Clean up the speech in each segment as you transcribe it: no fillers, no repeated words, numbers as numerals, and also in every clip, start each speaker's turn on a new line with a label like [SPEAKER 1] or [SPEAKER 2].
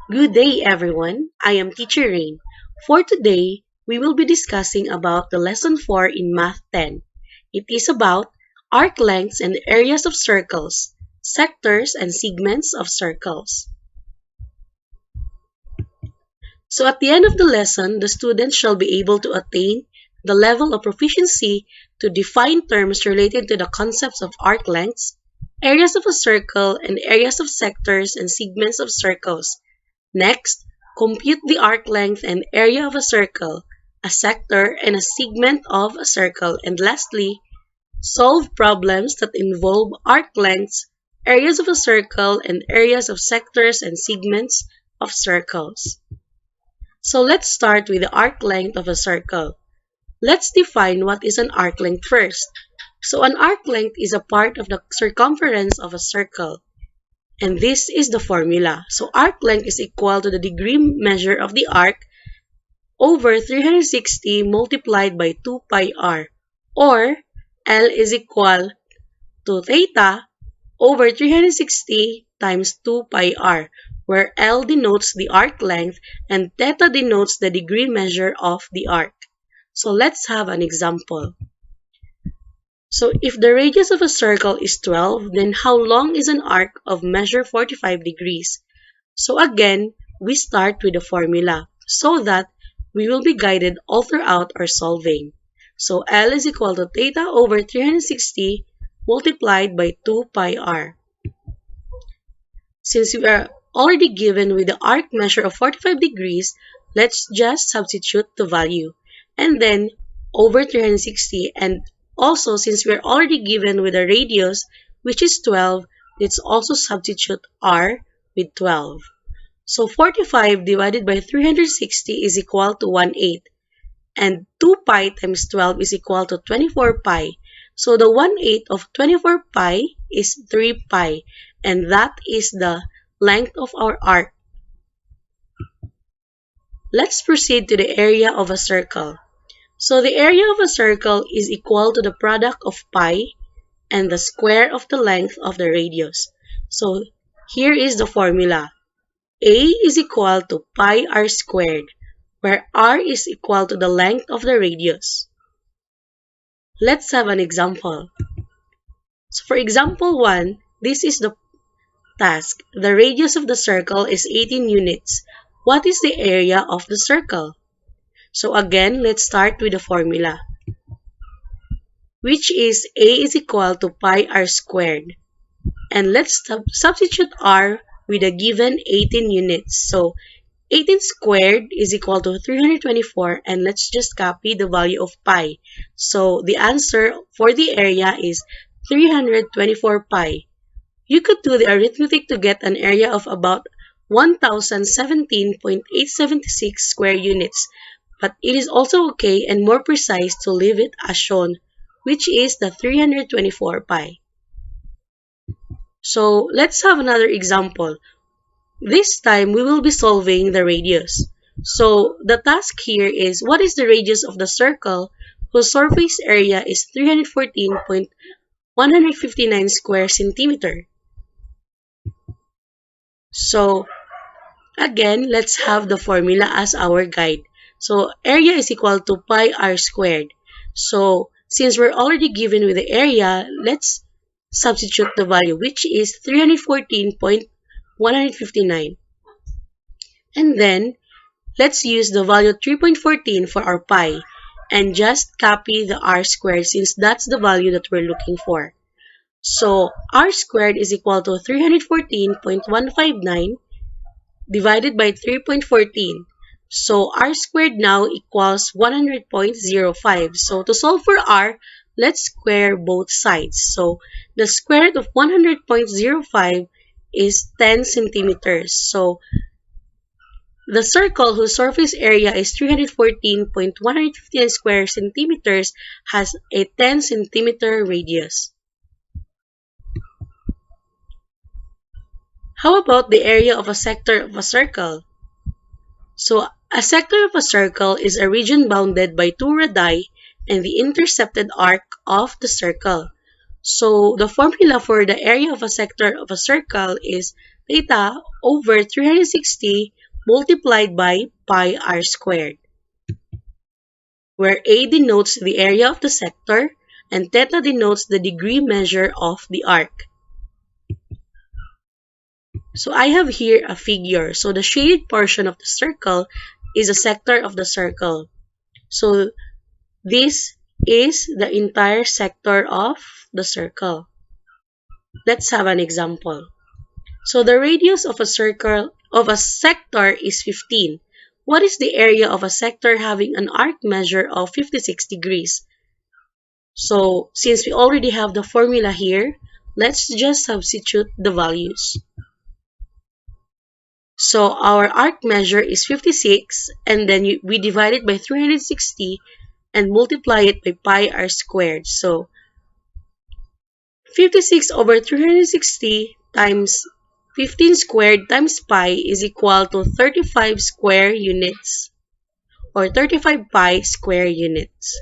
[SPEAKER 1] Good day, everyone. I am Teacher Rain. For today, we will be discussing about the lesson 4 in Math 10. It is about arc lengths and areas of circles, sectors and segments of circles. So at the end of the lesson, the students shall be able to attain the level of proficiency to define terms related to the concepts of arc lengths, areas of a circle, and areas of sectors and segments of circles. Next, compute the arc length and area of a circle, a sector, and a segment of a circle. And lastly, solve problems that involve arc lengths, areas of a circle, and areas of sectors and segments of circles. So let's start with the arc length of a circle. Let's define what is an arc length first. So an arc length is a part of the circumference of a circle. And this is the formula. So arc length is equal to the degree measure of the arc over 360 multiplied by 2 pi r, or L is equal to theta over 360 times 2 pi r, where L denotes the arc length and theta denotes the degree measure of the arc. So let's have an example. So if the radius of a circle is 12, then how long is an arc of measure 45 degrees? So again, we start with the formula so that we will be guided all throughout our solving. So L is equal to theta over 360 multiplied by 2 pi r. Since we are already given with the arc measure of 45 degrees, let's just substitute the value. And then over 360, and also since we are already given with a radius which is 12, let's also substitute r with 12. So 45 divided by 360 is equal to 1/8. And 2 pi times 12 is equal to 24 pi. So the 1/8 of 24 pi is 3 pi. And that is the length of our arc. Let's proceed to the area of a circle. So the area of a circle is equal to the product of pi and the square of the length of the radius. So here is the formula. A is equal to pi r squared, where r is equal to the length of the radius. Let's have an example. So for example 1, this is the task. The radius of the circle is 18 units. What is the area of the circle? So again, let's start with the formula, which is A is equal to pi r squared. And let's substitute r with a given 18 units. So 18 squared is equal to 324, and let's just copy the value of pi. So the answer for the area is 324 pi. You could do the arithmetic to get an area of about 1017.876 square units, but it is also okay and more precise to leave it as shown, which is the 324 pi. So let's have another example. This time we will be solving the radius. So the task here is, what is the radius of the circle whose surface area is 314.159 square centimeter? So again, let's have the formula as our guide. So area is equal to pi r squared. So since we're already given with the area, let's substitute the value, which is 314.159. And then let's use the value 3.14 for our pi and just copy the r squared since that's the value that we're looking for. So r squared is equal to 314.159 divided by 3.14. So r squared now equals 100.05. So to solve for r, let's square both sides. So the square root of 100.05 is 10 centimeters. So the circle whose surface area is 314.159 square centimeters has a 10 centimeter radius. How about the area of a sector of a circle? So a sector of a circle is a region bounded by two radii and the intercepted arc of the circle. So the formula for the area of a sector of a circle is theta over 360 multiplied by pi r squared, where A denotes the area of the sector and theta denotes the degree measure of the arc. So I have here a figure. So the shaded portion of the circle is a sector of the circle. So this is the entire sector of the circle. Let's have an example. So the radius of a sector is 15. What is the area of a sector having an arc measure of 56 degrees? So since we already have the formula here, let's just substitute the values. So our arc measure is 56, and then we divide it by 360 and multiply it by pi r squared. So 56 over 360 times 15 squared times pi is equal to 35 square units, or 35 pi square units.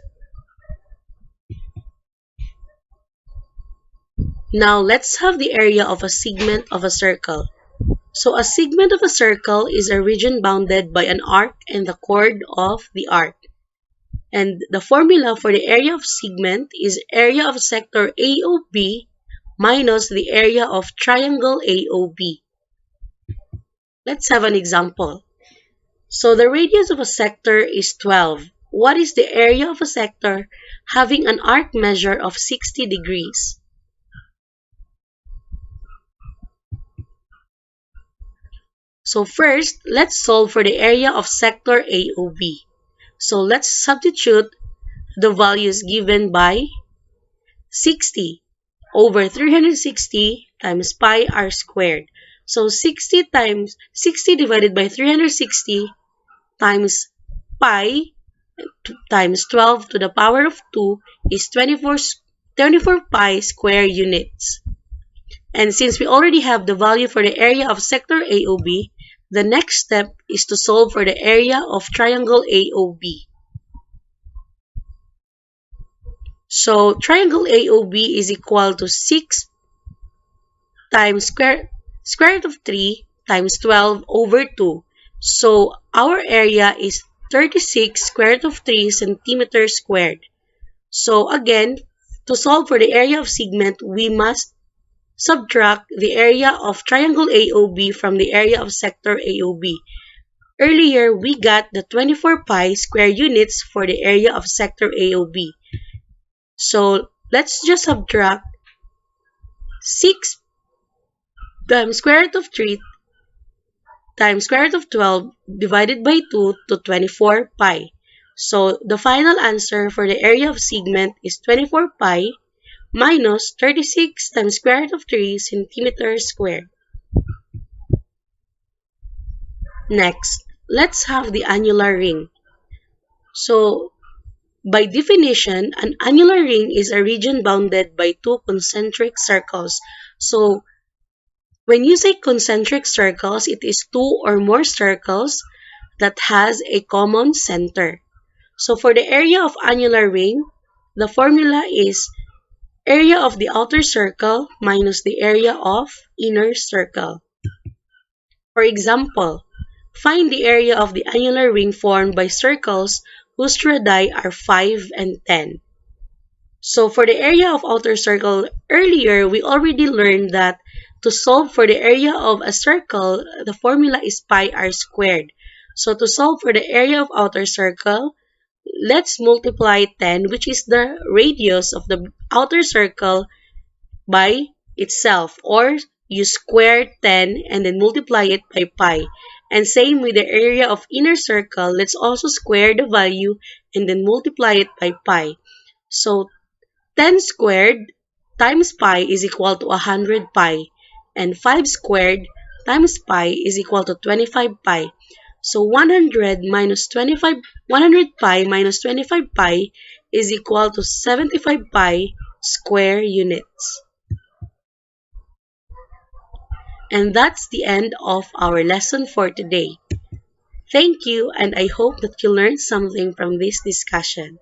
[SPEAKER 1] Now let's have the area of a segment of a circle. So a segment of a circle is a region bounded by an arc and the chord of the arc. And the formula for the area of segment is area of sector AOB minus the area of triangle AOB. Let's have an example. So the radius of a sector is 12. What is the area of a sector having an arc measure of 60 degrees? So first, let's solve for the area of sector AOB. So let's substitute the values given by 60 over 360 times pi r squared. So 60 divided by 360 times pi times 12 to the power of 2 is 24 pi square units. And since we already have the value for the area of sector AOB, the next step is to solve for the area of triangle AOB. So triangle AOB is equal to 6 times square root of 3 times 12 over 2. So our area is 36 square root of 3 centimeters squared. So again, to solve for the area of segment, we must subtract the area of triangle AOB from the area of sector AOB. Earlier, we got the 24 pi square units for the area of sector AOB. So let's just subtract 6 times square root of 3 times square root of 12 divided by 2 to 24 pi. So the final answer for the area of segment is 24 pi minus 36 times square root of 3 centimeters squared. Next, let's have the annular ring. So by definition, an annular ring is a region bounded by two concentric circles. So when you say concentric circles, it is two or more circles that has a common center. So for the area of annular ring, the formula is area of the outer circle minus the area of inner circle. For example, find the area of the annular ring formed by circles whose radii are 5 and 10. So for the area of outer circle, earlier we already learned that to solve for the area of a circle, the formula is pi r squared. So to solve for the area of outer circle, let's multiply 10, which is the radius of the outer circle, by itself, or you square 10 and then multiply it by pi. And same with the area of inner circle, let's also square the value and then multiply it by pi. So 10 squared times pi is equal to 100 pi, and 5 squared times pi is equal to 25 pi. So 100 pi minus 25 pi is equal to 75 pi square units. And that's the end of our lesson for today. Thank you, and I hope that you learned something from this discussion.